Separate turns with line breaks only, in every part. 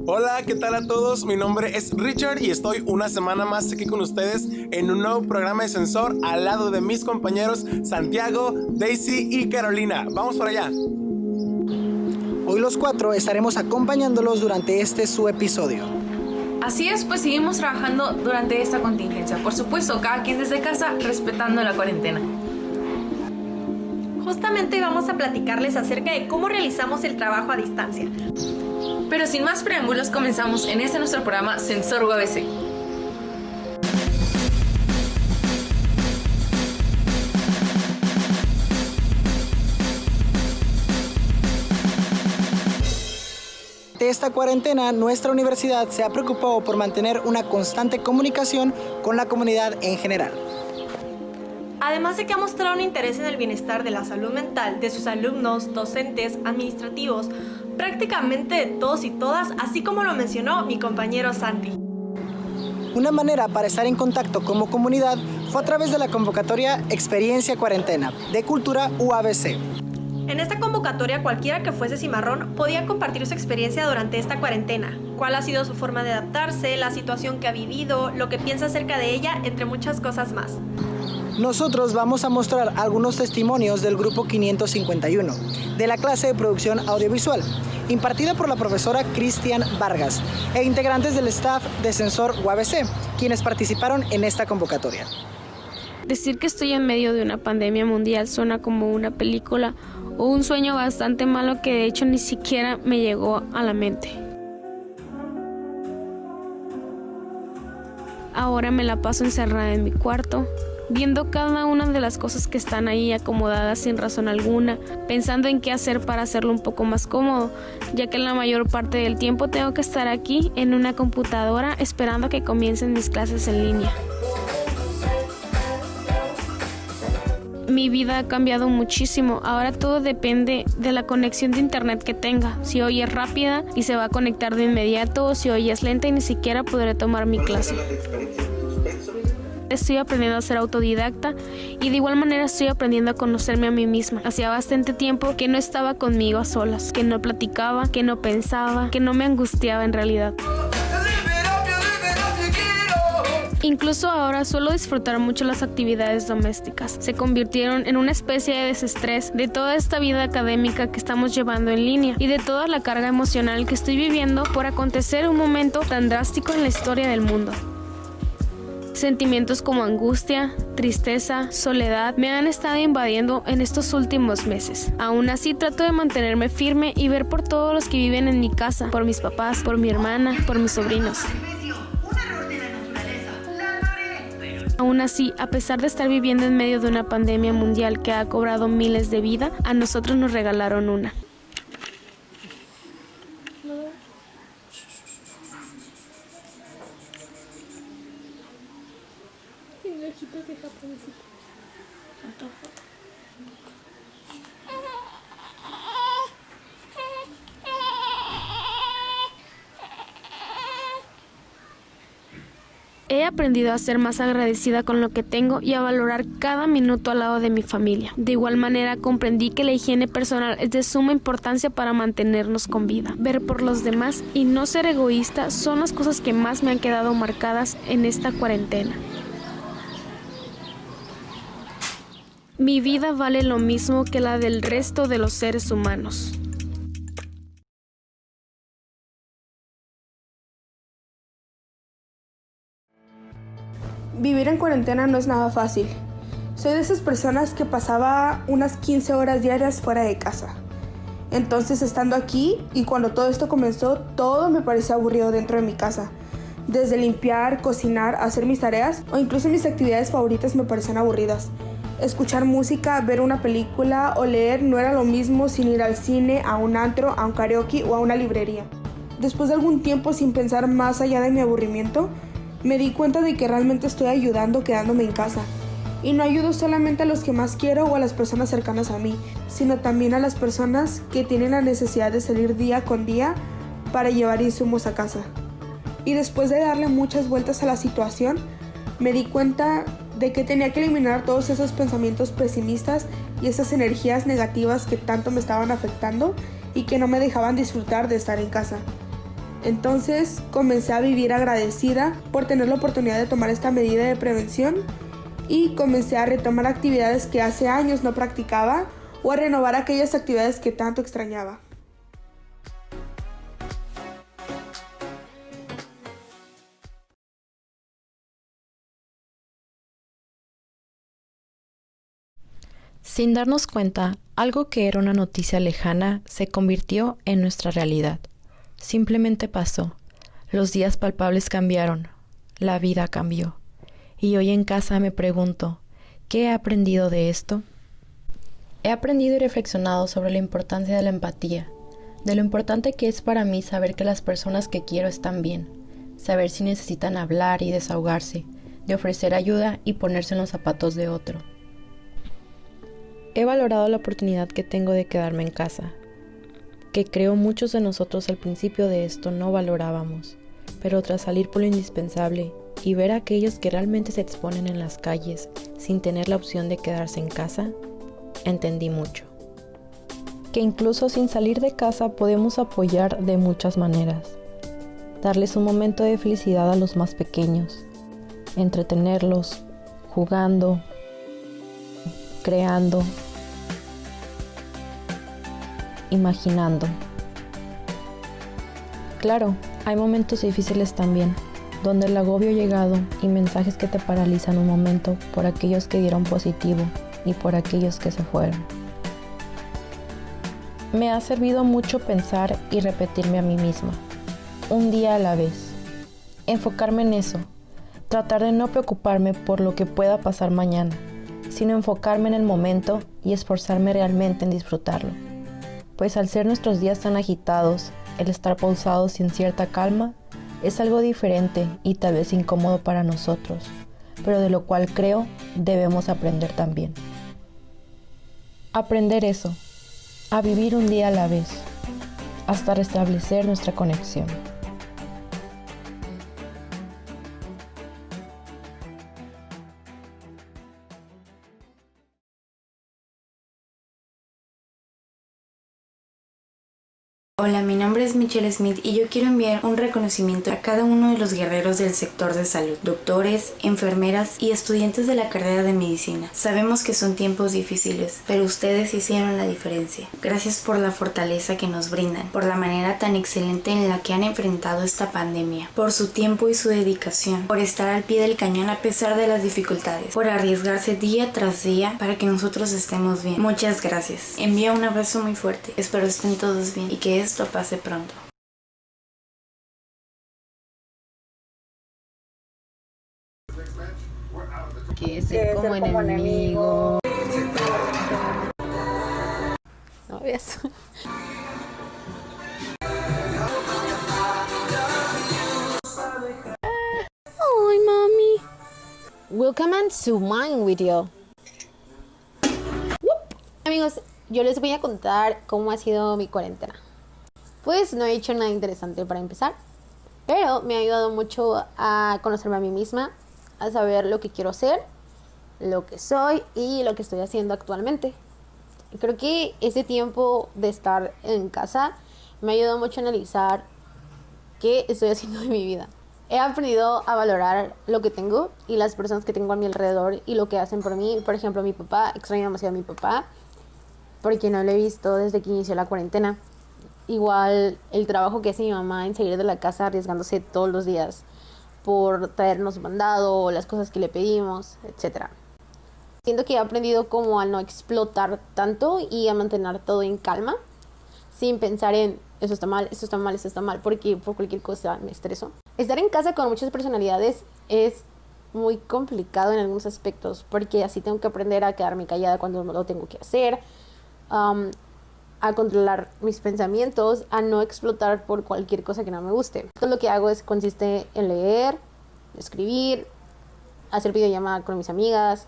Hola, ¿qué tal a todos? Mi nombre es Richard y estoy una semana más aquí con ustedes en un nuevo programa de Sensor al lado de mis compañeros Santiago, Daisy y Carolina. Vamos para allá.
Hoy los cuatro estaremos acompañándolos durante este su episodio.
Así es, pues seguimos trabajando durante esta contingencia. Por supuesto, cada quien desde casa respetando la cuarentena.
Justamente vamos a platicarles acerca de cómo realizamos el trabajo a distancia.
Pero sin más preámbulos, comenzamos en este nuestro programa Sensor UABC.
De esta cuarentena, nuestra universidad se ha preocupado por mantener una constante comunicación con la comunidad en general.
Además de que ha mostrado un interés en el bienestar de la salud mental de sus alumnos, docentes, administrativos, prácticamente de todos y todas, así como lo mencionó mi compañero Santi.
Una manera para estar en contacto como comunidad fue a través de la convocatoria Experiencia Cuarentena de Cultura UABC.
En esta convocatoria, cualquiera que fuese cimarrón podía compartir su experiencia durante esta cuarentena, cuál ha sido su forma de adaptarse, la situación que ha vivido, lo que piensa acerca de ella, entre muchas cosas más.
Nosotros vamos a mostrar algunos testimonios del grupo 551, de la clase de producción audiovisual, impartida por la profesora Cristian Vargas, e integrantes del staff de Sensor UABC, quienes participaron en esta convocatoria.
Decir que estoy en medio de una pandemia mundial suena como una película o un sueño bastante malo que de hecho ni siquiera me llegó a la mente. Ahora me la paso encerrada en mi cuarto, viendo cada una de las cosas que están ahí acomodadas sin razón alguna, pensando en qué hacer para hacerlo un poco más cómodo, ya que la mayor parte del tiempo tengo que estar aquí en una computadora esperando a que comiencen mis clases en línea. Mi vida ha cambiado muchísimo. Ahora todo depende de la conexión de internet que tenga. Si hoy es rápida y se va a conectar de inmediato, o si hoy es lenta y ni siquiera podré tomar mi clase. Estoy aprendiendo a ser autodidacta y de igual manera estoy aprendiendo a conocerme a mí misma. Hacía bastante tiempo que no estaba conmigo a solas, que no platicaba, que no pensaba, que no me angustiaba en realidad. Incluso ahora suelo disfrutar mucho las actividades domésticas. Se convirtieron en una especie de desestrés de toda esta vida académica que estamos llevando en línea y de toda la carga emocional que estoy viviendo por acontecer un momento tan drástico en la historia del mundo. Sentimientos como angustia, tristeza, soledad me han estado invadiendo en estos últimos meses. Aún así trato de mantenerme firme y ver por todos los que viven en mi casa, por mis papás, por mi hermana, por mis sobrinos. Aún así, a pesar de estar viviendo en medio de una pandemia mundial que ha cobrado miles de vidas, a nosotros nos regalaron una. He aprendido a ser más agradecida con lo que tengo y a valorar cada minuto al lado de mi familia. De igual manera, comprendí que la higiene personal es de suma importancia para mantenernos con vida. Ver por los demás y no ser egoísta son las cosas que más me han quedado marcadas en esta cuarentena. Mi vida vale lo mismo que la del resto de los seres humanos.
Vivir en cuarentena no es nada fácil. Soy de esas personas que pasaba unas 15 horas diarias fuera de casa. Entonces, estando aquí y cuando todo esto comenzó, todo me parecía aburrido dentro de mi casa. Desde limpiar, cocinar, hacer mis tareas o incluso mis actividades favoritas me parecían aburridas. Escuchar música, ver una película o leer no era lo mismo sin ir al cine, a un antro, a un karaoke o a una librería. Después de algún tiempo sin pensar más allá de mi aburrimiento, me di cuenta de que realmente estoy ayudando quedándome en casa. Y no ayudo solamente a los que más quiero o a las personas cercanas a mí, sino también a las personas que tienen la necesidad de salir día con día para llevar insumos a casa. Y después de darle muchas vueltas a la situación, me di cuenta de que tenía que eliminar todos esos pensamientos pesimistas y esas energías negativas que tanto me estaban afectando y que no me dejaban disfrutar de estar en casa. Entonces comencé a vivir agradecida por tener la oportunidad de tomar esta medida de prevención y comencé a retomar actividades que hace años no practicaba o a renovar aquellas actividades que tanto extrañaba.
Sin darnos cuenta, algo que era una noticia lejana se convirtió en nuestra realidad. Simplemente pasó. Los días palpables cambiaron. La vida cambió. Y hoy en casa me pregunto, ¿qué he aprendido de esto? He aprendido y reflexionado sobre la importancia de la empatía, de lo importante que es para mí saber que las personas que quiero están bien, saber si necesitan hablar y desahogarse, de ofrecer ayuda y ponerse en los zapatos de otro. He valorado la oportunidad que tengo de quedarme en casa, que creo muchos de nosotros al principio de esto no valorábamos, pero tras salir por lo indispensable y ver a aquellos que realmente se exponen en las calles sin tener la opción de quedarse en casa, entendí mucho. Que incluso sin salir de casa podemos apoyar de muchas maneras. Darles un momento de felicidad a los más pequeños, entretenerlos, jugando, creando, imaginando. Claro, hay momentos difíciles también, donde el agobio ha llegado y mensajes que te paralizan un momento por aquellos que dieron positivo y por aquellos que se fueron. Me ha servido mucho pensar y repetirme a mí misma, un día a la vez. Enfocarme en eso, tratar de no preocuparme por lo que pueda pasar mañana, sino enfocarme en el momento y esforzarme realmente en disfrutarlo. Pues al ser nuestros días tan agitados, el estar pausados y en cierta calma es algo diferente y tal vez incómodo para nosotros, pero de lo cual creo debemos aprender también. Aprender eso, a vivir un día a la vez, hasta restablecer nuestra conexión.
Hola, mi nombre es Michelle Smith y yo quiero enviar un reconocimiento a cada uno de los guerreros del sector de salud, doctores, enfermeras y estudiantes de la carrera de medicina. Sabemos que son tiempos difíciles, pero ustedes hicieron la diferencia. Gracias por la fortaleza que nos brindan, por la manera tan excelente en la que han enfrentado esta pandemia, por su tiempo y su dedicación, por estar al pie del cañón a pesar de las dificultades, por arriesgarse día tras día para que nosotros estemos bien. Muchas gracias. Envío un abrazo muy fuerte. Espero estén todos bien y que esto pase pronto.
Que es ser como enemigo. No ves.
Ay, mami.
Welcome to my video. Amigos, yo les voy a contar cómo ha sido mi cuarentena. Pues no he hecho nada interesante para empezar, pero me ha ayudado mucho a conocerme a mí misma, a saber lo que quiero ser, lo que soy y lo que estoy haciendo actualmente. Creo que ese tiempo de estar en casa me ha ayudado mucho a analizar qué estoy haciendo de mi vida. He aprendido a valorar lo que tengo y las personas que tengo a mi alrededor y lo que hacen por mí. Por ejemplo, mi papá, extraño demasiado a mi papá porque no lo he visto desde que inició la cuarentena. Igual el trabajo que hace mi mamá en salir de la casa arriesgándose todos los días por traernos mandado, las cosas que le pedimos, etc. Siento que he aprendido como a no explotar tanto y a mantener todo en calma, sin pensar en eso está mal, esto está mal, esto está mal, porque por cualquier cosa me estreso. Estar en casa con muchas personalidades es muy complicado en algunos aspectos, porque así tengo que aprender a quedarme callada cuando lo tengo que hacer, a controlar mis pensamientos, a no explotar por cualquier cosa que no me guste. Todo lo que hago consiste en leer, escribir, hacer videollamada con mis amigas,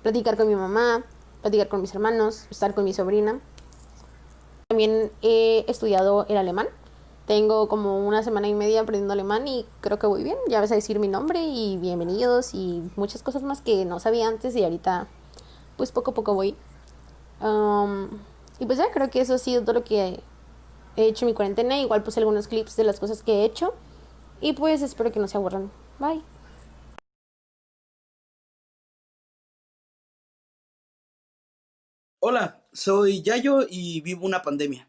platicar con mi mamá, platicar con mis hermanos, estar con mi sobrina. También he estudiado el alemán. Tengo como una semana y media aprendiendo alemán y creo que voy bien. Ya vas a decir mi nombre y bienvenidos y muchas cosas más que no sabía antes y ahorita pues poco a poco voy. Y pues ya creo que eso ha sido todo lo que he hecho en mi cuarentena. Igual puse algunos clips de las cosas que he hecho. Y pues espero que no se aburran. Bye.
Hola, soy Yayo y vivo una pandemia.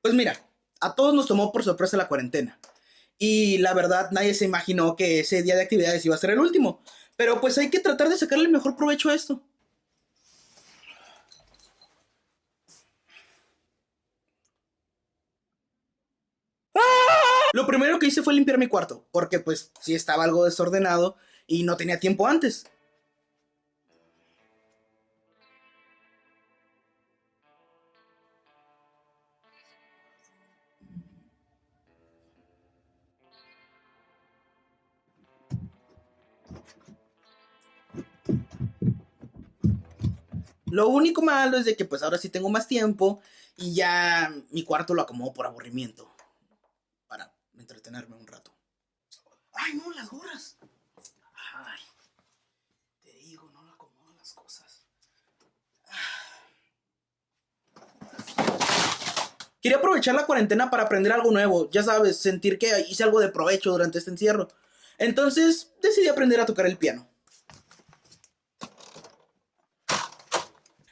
Pues mira, a todos nos tomó por sorpresa la cuarentena. Y la verdad, nadie se imaginó que ese día de actividades iba a ser el último. Pero pues hay que tratar de sacarle el mejor provecho a esto. Lo primero que hice fue limpiar mi cuarto, porque pues sí estaba algo desordenado y no tenía tiempo antes. Lo único malo es de que pues ahora sí tengo más tiempo y ya mi cuarto lo acomodo por aburrimiento. Para entretenerme un rato. ¡Ay, no! ¡Las gorras! ¡Ay! Te digo, no acomodo las cosas. Quería aprovechar la cuarentena para aprender algo nuevo. Ya sabes, sentir que hice algo de provecho durante este encierro. Entonces decidí aprender a tocar el piano.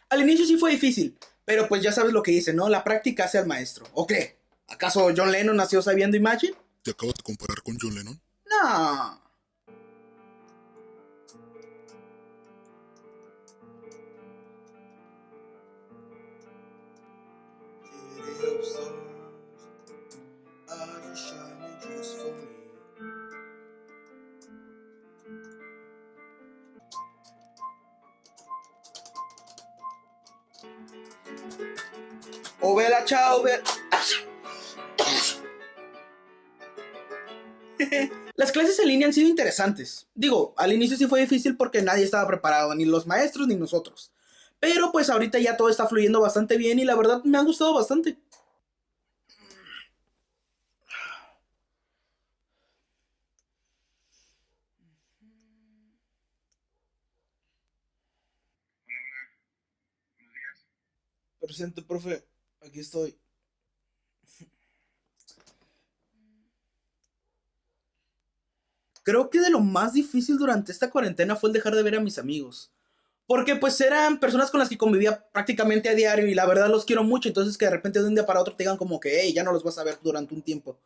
Al inicio sí fue difícil, pero pues ya sabes lo que dice, ¿no? La práctica hace al maestro. ¿O qué? ¿Acaso John Lennon nació sabiendo Imagine?
¿Te acabas de comparar con John Lennon?
No. O vela, chao, vela. Las clases en línea han sido interesantes. Digo, al inicio sí fue difícil porque nadie estaba preparado, ni los maestros ni nosotros. Pero pues ahorita ya todo está fluyendo bastante bien y la verdad me ha gustado bastante. Presente, profe. Aquí estoy. Creo que de lo más difícil durante esta cuarentena fue el dejar de ver a mis amigos. Porque pues eran personas con las que convivía prácticamente a diario y la verdad los quiero mucho. Entonces que de repente de un día para otro te digan como que, hey, ya no los vas a ver durante un tiempo.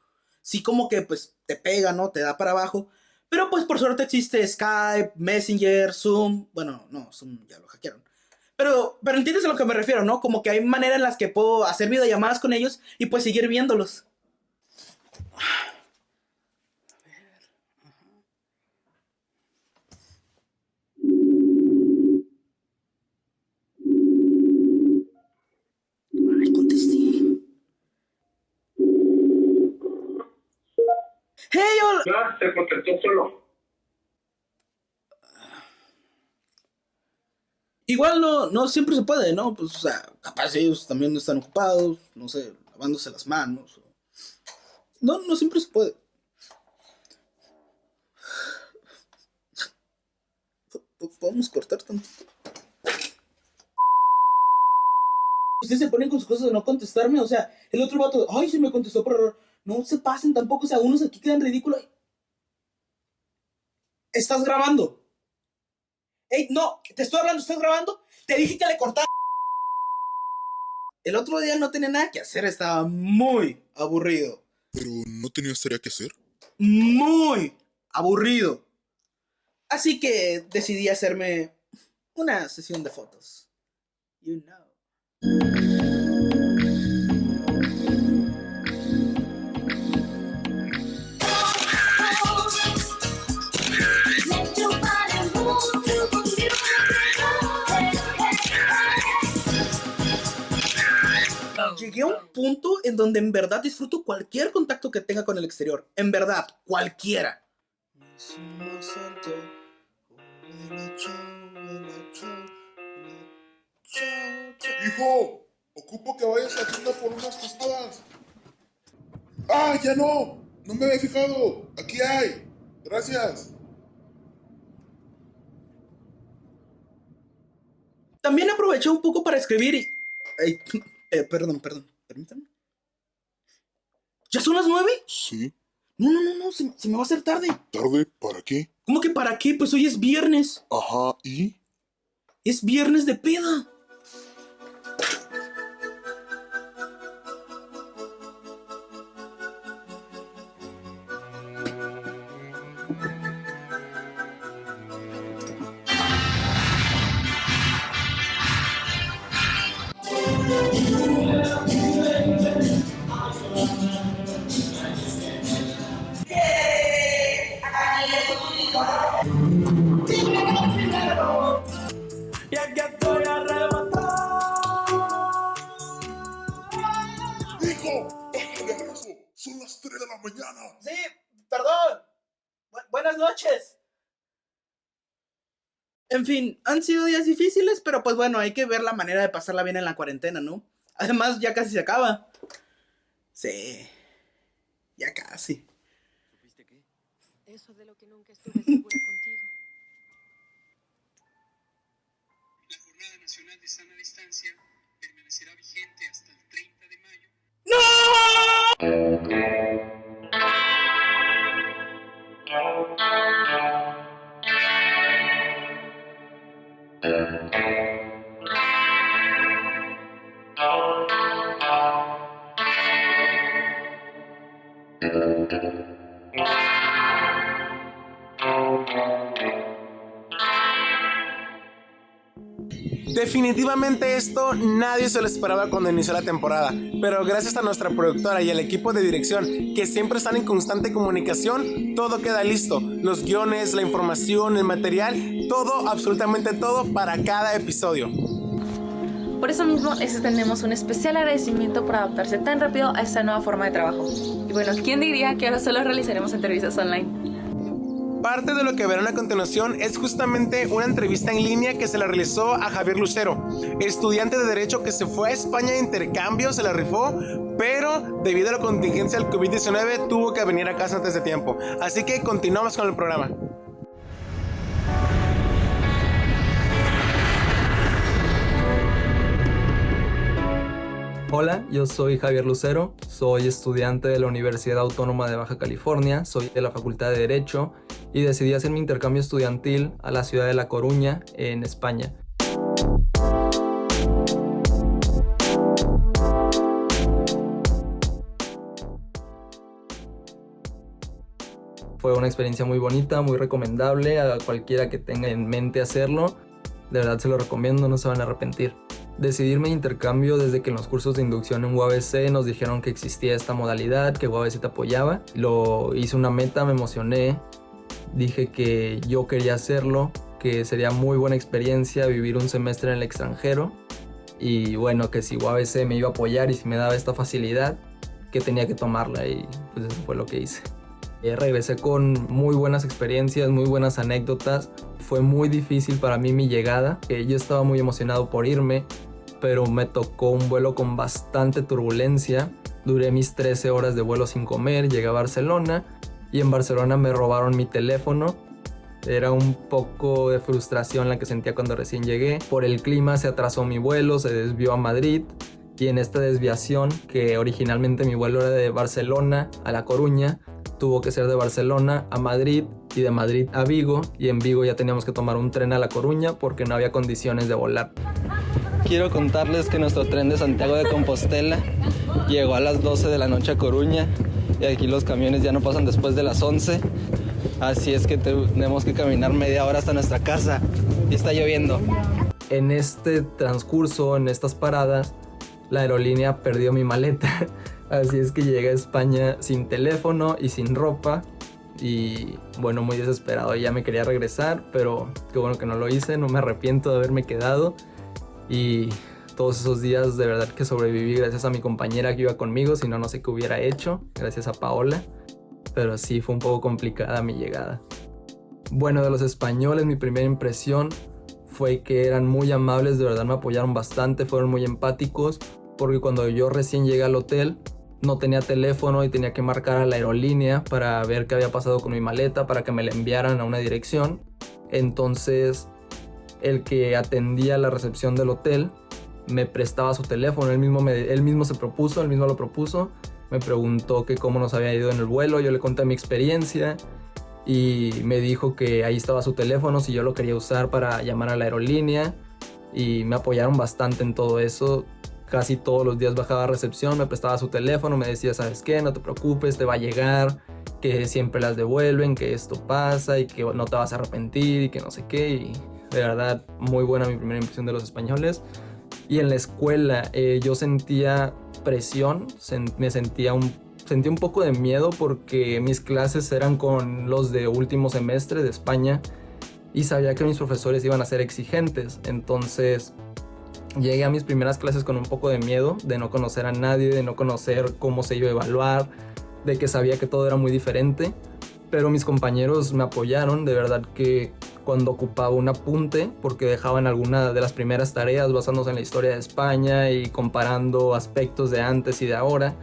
Sí, como que pues te pega, ¿no? Te da para abajo. Pero pues por suerte existe Skype, Messenger, Zoom. Bueno, no, Zoom ya lo hackearon. Pero entiendes a lo que me refiero, ¿no? Como que hay maneras en las que puedo hacer videollamadas con ellos y pues seguir viéndolos. Ay, contesté. ¡Hey, hola!
Ya, se contestó solo.
Igual no siempre se puede, ¿no? Pues, o sea, capaz ellos también están ocupados, no sé, lavándose las manos. No siempre se puede. Podemos cortar tantito. Ustedes se ponen con sus cosas de no contestarme, o sea, el otro vato, ay, se me contestó por error. No se pasen tampoco, o sea, unos aquí quedan ridículos. ¿Estás grabando? Ey, no, te estoy hablando, ¿estás grabando? Te dije que le cortara. El otro día no tenía nada que hacer, estaba muy aburrido.
¿Pero no tenías tarea que hacer?
Muy aburrido. Así que decidí hacerme una sesión de fotos. You know. Llegué a un punto en donde en verdad disfruto cualquier contacto que tenga con el exterior. En verdad, cualquiera.
Hijo, ocupo que vayas a la tienda por unas tostadas. ¡Ah, ya no! No me había fijado. Aquí hay. Gracias.
También aproveché un poco para escribir y... Ay, perdón, permítame. ¿Ya son las 9?
Sí.
No, se me va a hacer tarde.
¿Tarde? ¿Para qué?
¿Cómo que para qué? Pues hoy es viernes.
Ajá, ¿y?
Es viernes de peda.
¡Hijo! ¡Bájale a eso! ¡Son las 3 de la mañana!
Sí, perdón. Buenas noches. En fin, han sido días difíciles, pero pues bueno, hay que ver la manera de pasarla bien en la cuarentena, ¿no? Además, ya casi se acaba. Sí, ya casi.
¿Supiste qué? Eso de lo que nunca estuve segura contigo.
La Jornada Nacional de Sana Distancia permanecerá vigente hasta el 30 de mayo.
Definitivamente esto nadie se lo esperaba cuando inició la temporada, pero gracias a nuestra productora y al equipo de dirección que siempre están en constante comunicación, todo queda listo, los guiones, la información, el material, todo, absolutamente todo para cada episodio.
Por eso mismo les extendemos un especial agradecimiento por adaptarse tan rápido a esta nueva forma de trabajo. Y bueno, ¿quién diría que ahora solo realizaremos entrevistas online?
Parte de lo que verán a continuación es justamente una entrevista en línea que se la realizó a Javier Lucero, estudiante de Derecho que se fue a España de intercambio, se la rifó, pero debido a la contingencia del COVID-19 tuvo que venir a casa antes de tiempo. Así que continuamos con el programa.
Hola, yo soy Javier Lucero, soy estudiante de la Universidad Autónoma de Baja California, soy de la Facultad de Derecho y decidí hacer mi intercambio estudiantil a la ciudad de La Coruña, en España. Fue una experiencia muy bonita, muy recomendable a cualquiera que tenga en mente hacerlo. De verdad se lo recomiendo, no se van a arrepentir. Decidí irme de intercambio desde que en los cursos de inducción en UABC nos dijeron que existía esta modalidad, que UABC te apoyaba. Lo hice una meta, me emocioné, dije que yo quería hacerlo, que sería muy buena experiencia vivir un semestre en el extranjero y bueno, que si UABC me iba a apoyar y si me daba esta facilidad, que tenía que tomarla y pues eso fue lo que hice. Regresé con muy buenas experiencias, muy buenas anécdotas. Fue muy difícil para mí mi llegada. Yo estaba muy emocionado por irme, pero me tocó un vuelo con bastante turbulencia. Duré mis 13 horas de vuelo sin comer, llegué a Barcelona y en Barcelona me robaron mi teléfono. Era un poco de frustración la que sentía cuando recién llegué. Por el clima se atrasó mi vuelo, se desvió a Madrid. Y en esta desviación, que originalmente mi vuelo era de Barcelona a La Coruña, tuvo que ser de Barcelona a Madrid y de Madrid a Vigo, y en Vigo ya teníamos que tomar un tren a La Coruña porque no había condiciones de volar. Quiero contarles que nuestro tren de Santiago de Compostela llegó a las 12 de la noche a Coruña y aquí los camiones ya no pasan después de las 11, así es que tenemos que caminar media hora hasta nuestra casa y está lloviendo. En este transcurso, en estas paradas, la aerolínea perdió mi maleta. Así es que llegué a España sin teléfono y sin ropa y bueno, muy desesperado, ya me quería regresar, pero qué bueno que no lo hice, no me arrepiento de haberme quedado y todos esos días de verdad que sobreviví gracias a mi compañera que iba conmigo, si no, no sé qué hubiera hecho, gracias a Paola, pero sí fue un poco complicada mi llegada. Bueno, de los españoles mi primera impresión fue que eran muy amables, de verdad me apoyaron bastante, fueron muy empáticos, porque cuando yo recién llegué al hotel no tenía teléfono y tenía que marcar a la aerolínea para ver qué había pasado con mi maleta, para que me la enviaran a una dirección. Entonces el que atendía la recepción del hotel me prestaba su teléfono, él mismo lo propuso, me preguntó que cómo nos había ido en el vuelo, yo le conté mi experiencia y me dijo que ahí estaba su teléfono si yo lo quería usar para llamar a la aerolínea, y me apoyaron bastante en todo eso. Casi todos los días bajaba a recepción, me prestaba su teléfono, me decía, ¿sabes qué? No te preocupes, te va a llegar, que siempre las devuelven, que esto pasa y que no te vas a arrepentir y que no sé qué. Y de verdad, muy buena mi primera impresión de los españoles. Y en la escuela yo sentía presión, sentía un poco de miedo porque mis clases eran con los de último semestre de España y sabía que mis profesores iban a ser exigentes. Entonces llegué a mis primeras clases con un poco de miedo, de no conocer a nadie, de no conocer cómo se iba a evaluar, de que sabía que todo era muy diferente, pero mis compañeros me apoyaron, de verdad que cuando ocupaba un apunte, porque dejaban alguna de las primeras tareas basándose en la historia de España y comparando aspectos de antes y de ahora,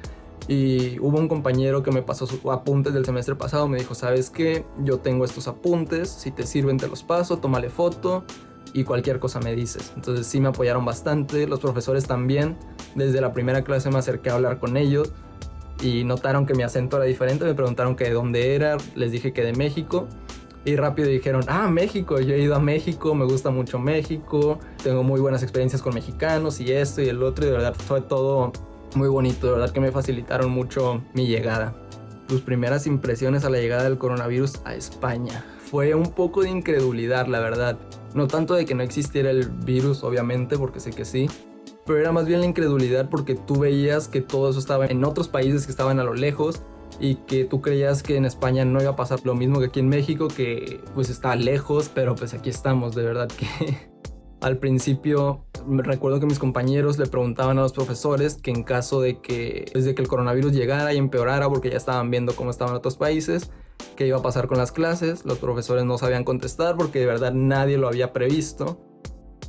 y hubo un compañero que me pasó sus apuntes del semestre pasado, me dijo, ¿sabes qué? Yo tengo estos apuntes, si te sirven te los paso, tómale foto y cualquier cosa me dices. Entonces sí me apoyaron bastante, los profesores también. Desde la primera clase me acerqué a hablar con ellos y notaron que mi acento era diferente, me preguntaron que de dónde era, les dije que de México y rápido dijeron, México, yo he ido a México, me gusta mucho México, tengo muy buenas experiencias con mexicanos y esto y el otro, y de verdad fue todo muy bonito, de verdad que me facilitaron mucho mi llegada. Tus primeras impresiones a la llegada del coronavirus a España. Fue un poco de incredulidad, la verdad. No tanto de que no existiera el virus, obviamente, porque sé que sí, pero era más bien la incredulidad porque tú veías que todo eso estaba en otros países que estaban a lo lejos y que tú creías que en España no iba a pasar lo mismo que aquí en México, que pues está lejos, pero pues aquí estamos, de verdad que al principio me recuerdo que mis compañeros le preguntaban a los profesores que en caso de que desde que el coronavirus llegara y empeorara, porque ya estaban viendo cómo estaban otros países, qué iba a pasar con las clases. Los profesores no sabían contestar porque de verdad nadie lo había previsto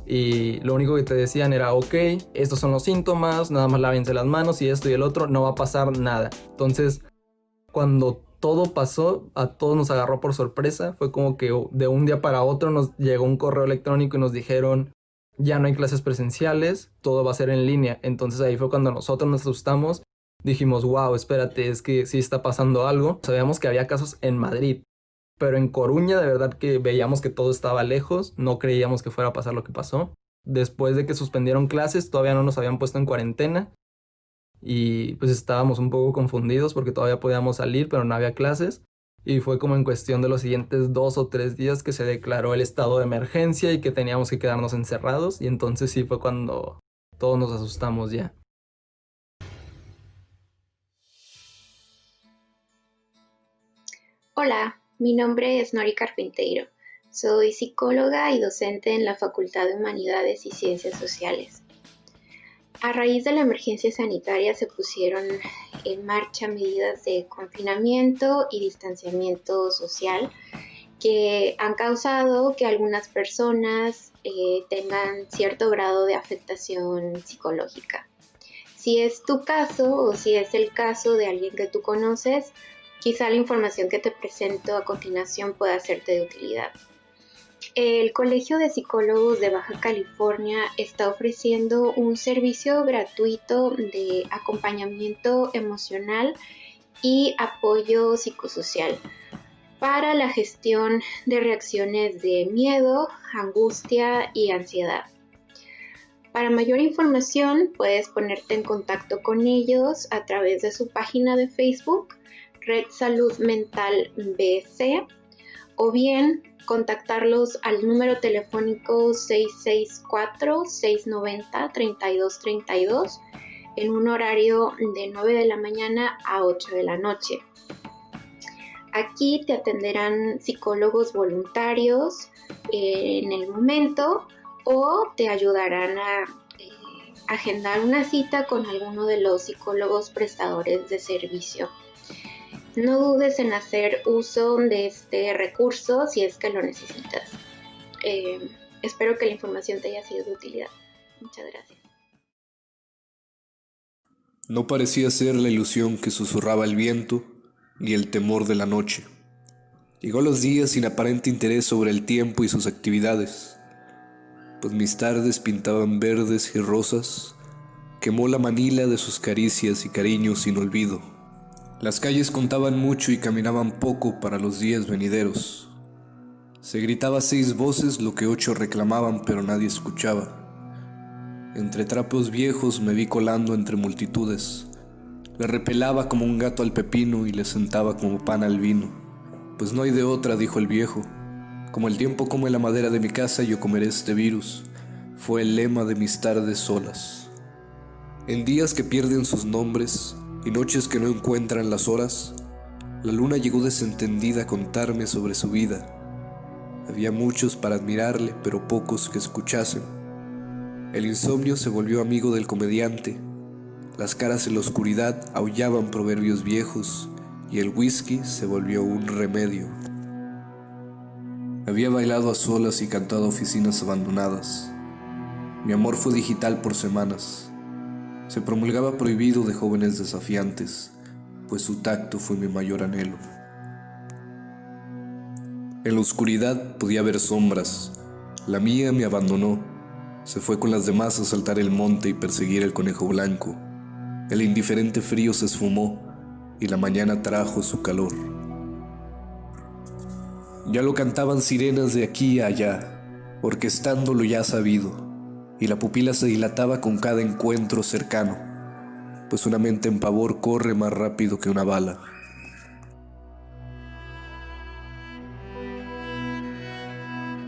y lo único que te decían era, ok, estos son los síntomas, nada más lávense las manos y esto y el otro, no va a pasar nada. Entonces cuando todo pasó, a todos nos agarró por sorpresa. Fue como que de un día para otro nos llegó un correo electrónico y nos dijeron, ya no hay clases presenciales, todo va a ser en línea. Entonces ahí fue cuando nosotros nos asustamos. Dijimos, wow, espérate, es que sí está pasando algo. Sabíamos que había casos en Madrid, pero en Coruña de verdad que veíamos que todo estaba lejos. No creíamos que fuera a pasar lo que pasó. Después de que suspendieron clases, todavía no nos habían puesto en cuarentena. Y pues estábamos un poco confundidos porque todavía podíamos salir, pero no había clases. Y fue como en cuestión de los siguientes 2 o 3 días que se declaró el estado de emergencia y que teníamos que quedarnos encerrados. Y entonces sí fue cuando todos nos asustamos ya.
Hola, mi nombre es Nori Carpinteiro. Soy psicóloga y docente en la Facultad de Humanidades y Ciencias Sociales. A raíz de la emergencia sanitaria se pusieron en marcha medidas de confinamiento y distanciamiento social que han causado que algunas personas tengan cierto grado de afectación psicológica. Si es tu caso o si es el caso de alguien que tú conoces, quizá la información que te presento a continuación pueda serte de utilidad. El Colegio de Psicólogos de Baja California está ofreciendo un servicio gratuito de acompañamiento emocional y apoyo psicosocial para la gestión de reacciones de miedo, angustia y ansiedad. Para mayor información puedes ponerte en contacto con ellos a través de su página de Facebook, Red Salud Mental BC, o bien contactarlos al número telefónico 664-690-3232 en un horario de 9 de la mañana a 8 de la noche. Aquí te atenderán psicólogos voluntarios en el momento o te ayudarán a agendar una cita con alguno de los psicólogos prestadores de servicio. No dudes en hacer uso de este recurso si es que lo necesitas. Espero que la información te haya sido de utilidad. Muchas gracias.
No parecía ser la ilusión que susurraba el viento, ni el temor de la noche. Llegó los días sin aparente interés sobre el tiempo y sus actividades, pues mis tardes pintaban verdes y rosas. Quemó la Manila de sus caricias y cariños sin olvido. Las calles contaban mucho y caminaban poco para los días venideros. Se gritaba a 6 voces lo que 8 reclamaban, pero nadie escuchaba. Entre trapos viejos me vi colando entre multitudes. Le repelaba como un gato al pepino y le sentaba como pan al vino. Pues no hay de otra, dijo el viejo. Como el tiempo come la madera de mi casa, yo comeré este virus. Fue el lema de mis tardes solas. En días que pierden sus nombres y noches que no encuentran las horas, la luna llegó desentendida a contarme sobre su vida. Había muchos para admirarle, pero pocos que escuchasen. El insomnio se volvió amigo del comediante. Las caras en la oscuridad aullaban proverbios viejos y el whisky se volvió un remedio. Había bailado a solas y cantado a oficinas abandonadas. Mi amor fue digital por semanas. Se promulgaba prohibido de jóvenes desafiantes, pues su tacto fue mi mayor anhelo. En la oscuridad podía ver sombras. La mía me abandonó. Se fue con las demás a saltar el monte y perseguir el conejo blanco. El indiferente frío se esfumó y la mañana trajo su calor. Ya lo cantaban sirenas de aquí a allá, orquestando lo ya sabido, y la pupila se dilataba con cada encuentro cercano, pues una mente en pavor corre más rápido que una bala.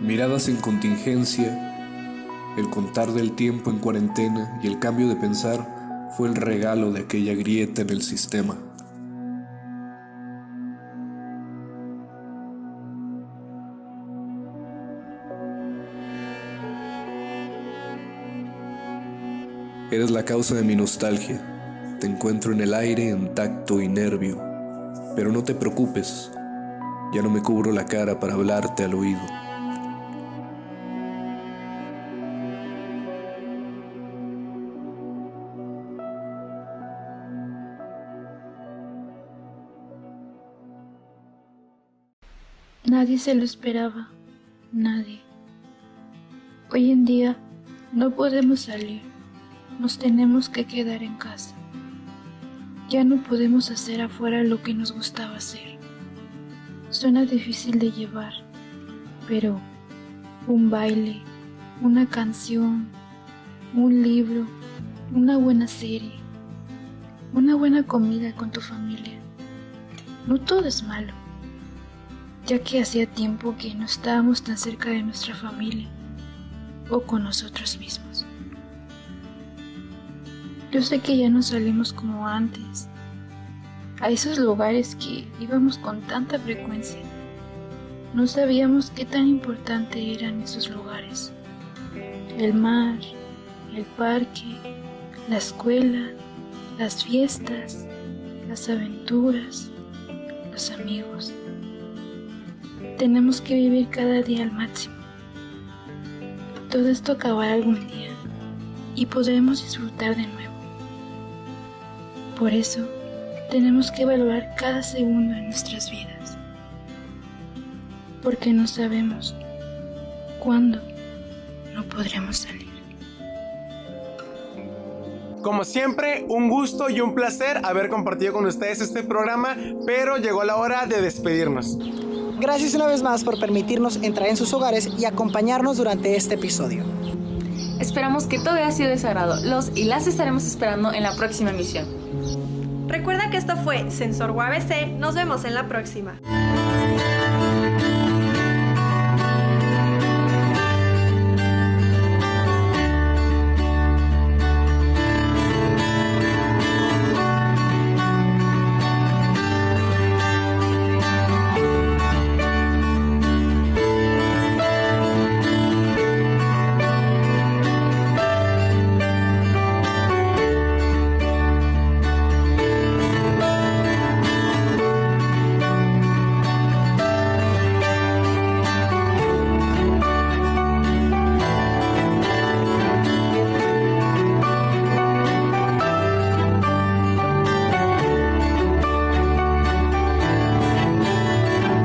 Miradas en contingencia, el contar del tiempo en cuarentena y el cambio de pensar fue el regalo de aquella grieta en el sistema. Eres la causa de mi nostalgia. Te encuentro en el aire, en tacto y nervio. Pero no te preocupes, ya no me cubro la cara para hablarte al oído.
Nadie se lo esperaba, nadie. Hoy en día no podemos salir, nos tenemos que quedar en casa. Ya no podemos hacer afuera lo que nos gustaba hacer. Suena difícil de llevar, pero un baile, una canción, un libro, una buena serie, una buena comida con tu familia. No todo es malo, ya que hacía tiempo que no estábamos tan cerca de nuestra familia o con nosotros mismos. Yo sé que ya no salimos como antes, a esos lugares que íbamos con tanta frecuencia. No sabíamos qué tan importante eran esos lugares. El mar, el parque, la escuela, las fiestas, las aventuras, los amigos. Tenemos que vivir cada día al máximo. Todo esto acabará algún día y podremos disfrutar de nuevo. Por eso, tenemos que valorar cada segundo de nuestras vidas, porque no sabemos cuándo no podremos salir.
Como siempre, un gusto y un placer haber compartido con ustedes este programa, pero llegó la hora de despedirnos.
Gracias una vez más por permitirnos entrar en sus hogares y acompañarnos durante este episodio.
Esperamos que todo haya sido de su agrado. Los y las estaremos esperando en la próxima emisión.
Recuerda que esto fue Sensor UABC. Nos vemos en la próxima.